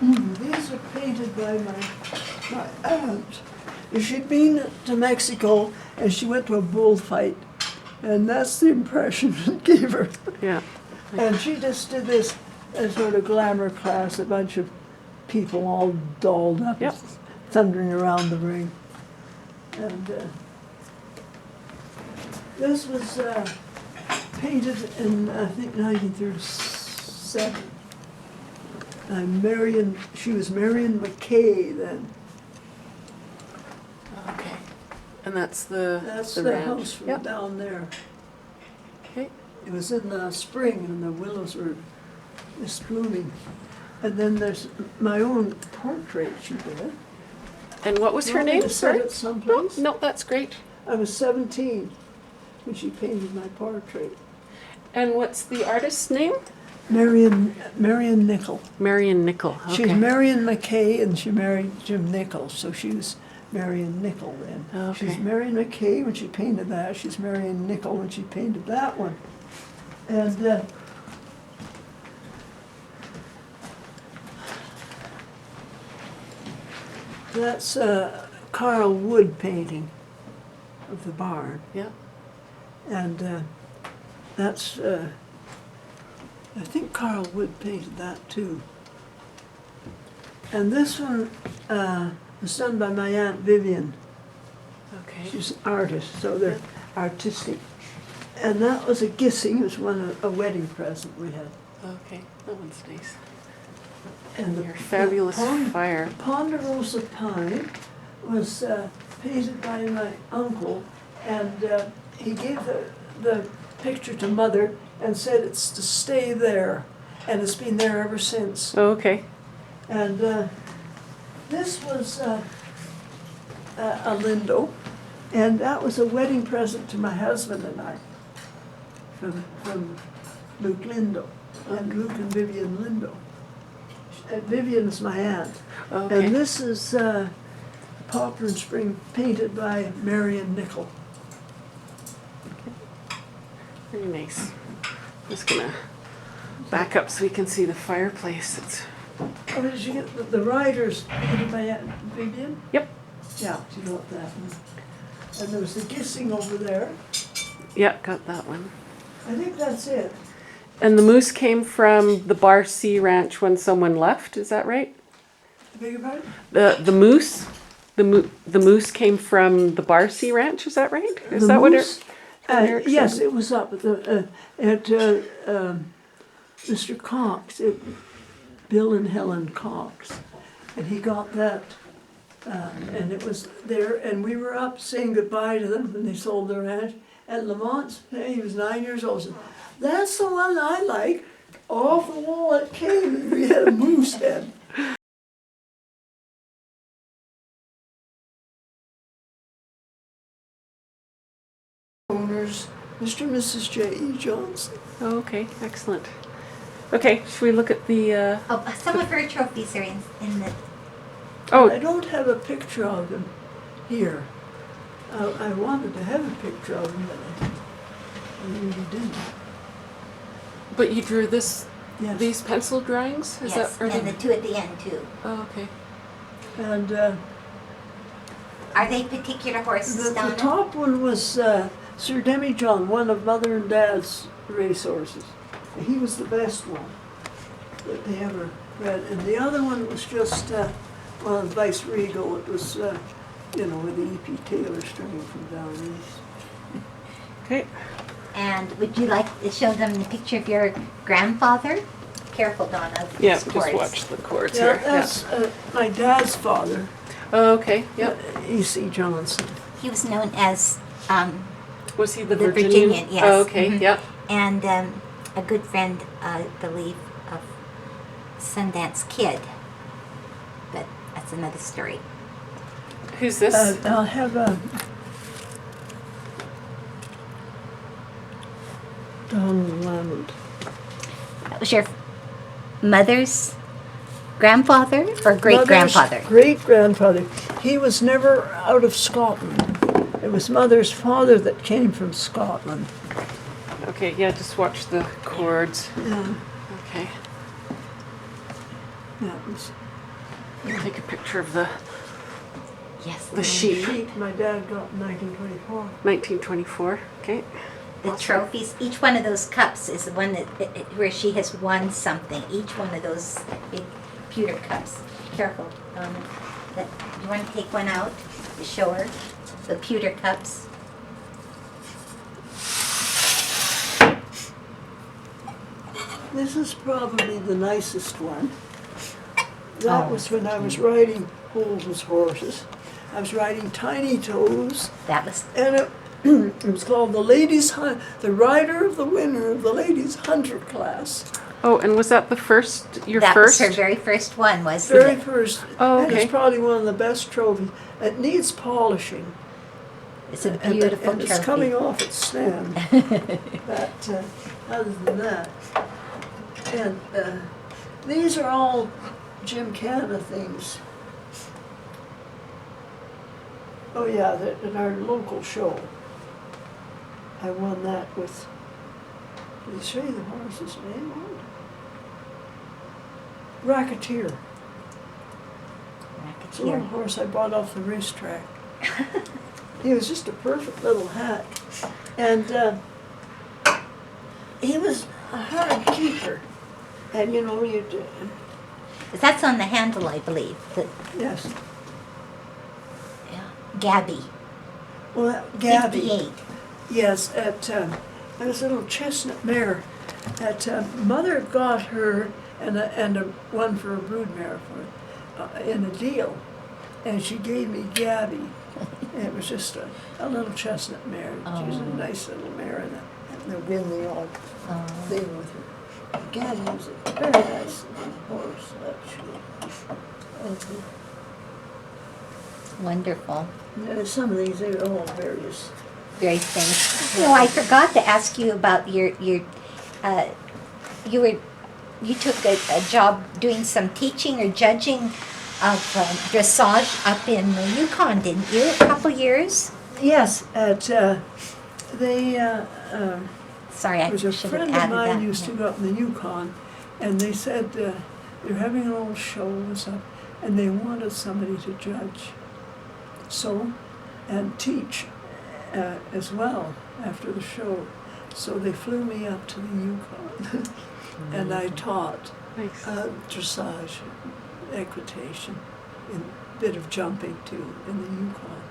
These are painted by my aunt. She'd been to Mexico and she went to a bullfight, and that's the impression it gave her. Yeah. And she just did this as sort of glamour class, a bunch of people all dolled up, Yep. thundering around the ring. And this was painted in, I think, 1937. She was Marion McKay then. Okay. And that's the That's the the ranch. house from Yep. down there. Okay. It was in the spring and the willows were just blooming. And then there's my own portrait she did. And what was her Want me name? to set Sorry. it someplace? No, that's great. I was 17 when she painted my portrait. And what's the artist's name? Marion Nicol. Marion Nicol. Okay. She's Marion McKay and she married Jim Nichols, so she was Marion Nicol then. Okay. She's Marion McKay when she painted that. She's Marion Nicol when she painted that one. And that's Carl Wood painting of the barn. Yeah. And that's, I think Carl Wood painted that too. And this one was done by my Aunt Vivian. Okay. She's an artist, so they're artistic. And that was a Gissing, it was a wedding present we had. Okay. That one's nice. And Your fabulous fire. Ponderosa Pine was painted by my uncle, and he gave the picture to Mother and said it's to stay there, and it's been there ever since. Oh, okay. And this was a Lindo, and that was a wedding present to my husband and I from Luke Lindo, and Luke and Vivian Lindo. Vivian's my aunt. Okay. And this is Poplar and Spring painted by Marion Nicol. Very nice. I'm just gonna back up so we can see the fireplace. It's Oh, did you get the riders painted by Aunt Vivian? Yep. Yeah, she got that one. And there was the Gissing over there. Yeah, got that one. I think that's it. And the moose came from the Bar C Ranch when someone left. Is that right? Beg your pardon? The moose, the moose came from the Bar C Ranch. Is that right? Is that what moose, Eric yes, said? it was up at Mr. Cox, Bill and Helen Cox, and he got that, and it was there, and we were up saying goodbye to them when they sold their ranch. And Lamont's, he was 9 years old, said, "That's the one I like." Off the wall it came, and we had a moose head. Owners, Mr. and Mrs. J.E. Johnson. Oh, okay, excellent. Okay, should we look at the? Some of her trophies are in the. Oh, I don't have a picture of them here. I wanted to have a picture of them, but I really didn't. but you drew this. Yes. These pencil drawings? Is Yes, that? Are and they, the two at the end too. oh, okay. And Are they particular horses, the Donna? top one was Sir Demijohn, one of Mother and Dad's racehorses. He was the best one that they ever read. And the other one was just well, Vice Regal. It was, with the E.P. Taylor string from down east. Okay. And would you like to show them the picture of your grandfather? Careful, Donna. of Yeah, these just cords. watch the cords Yeah, here. that's my dad's father, Oh, okay. Yep. E.C. Johnson. He was known as, Was he the The Virginian? Virginian, yes. Oh, okay. Mhm. Yep. and a good friend, I believe, of Sundance Kid. But that's another story. Who's this? I'll have a Donald Lamond. That was your mother's grandfather or great grandfather? Great grandfather. He was never out of Scotland. It was Mother's father that came from Scotland. Okay. Yeah. Just watch the cords. Yeah. Okay. That was Take a picture of the Yes. The sheep. sheep my dad got in 1924. 1924. Okay. The trophies, each one of those cups is the one where she has won something. Each one of those big pewter cups. Careful, Donna. You want to take one out to show her? The pewter cups. This is probably the nicest one. That Oh, was when I was riding Holden's horses. I was riding Tiny Toes, That was and it was called the Rider of the Winner of the Ladies Hunter class. Oh, and was that the first? Your that first? was her very first one, wasn't Very it? first. Oh, And okay. it's probably one of the best trophies. It needs polishing. It's a And- beautiful and trophy. it's coming off its stand. But other than that, and these are all Gymkhana things. Oh yeah, at our local show, I won that with. Did he say the horse's name on it? Racketeer. It's a little Racketeer. horse I bought off the racetrack. He was just a perfect little hack. And he was a hard keeper. And you know, That's on the handle, I believe. yes. Yeah. Gabby. Well, Gabby. 58. Yes, there was a little chestnut mare that mother got her and one for a broodmare in a deal. And she gave me Gabby. And it was just a little chestnut mare. She was a nice little mare, and they'll win the odd thing with her. Gabby was a very nice little horse, actually. Wonderful. And some of these are all various. Various things. You know, I forgot to ask you about you took a job doing some teaching or judging of dressage up in the Yukon, didn't you? A couple years? Yes, Sorry, I There was a should have friend of added mine that. used to go up in the Yukon, and they said they're having an old show and stuff, and they wanted somebody to judge, and teach as well after the show. So they flew me up to the Yukon, and I taught Nice. dressage, equitation, and a bit of jumping too in the Yukon.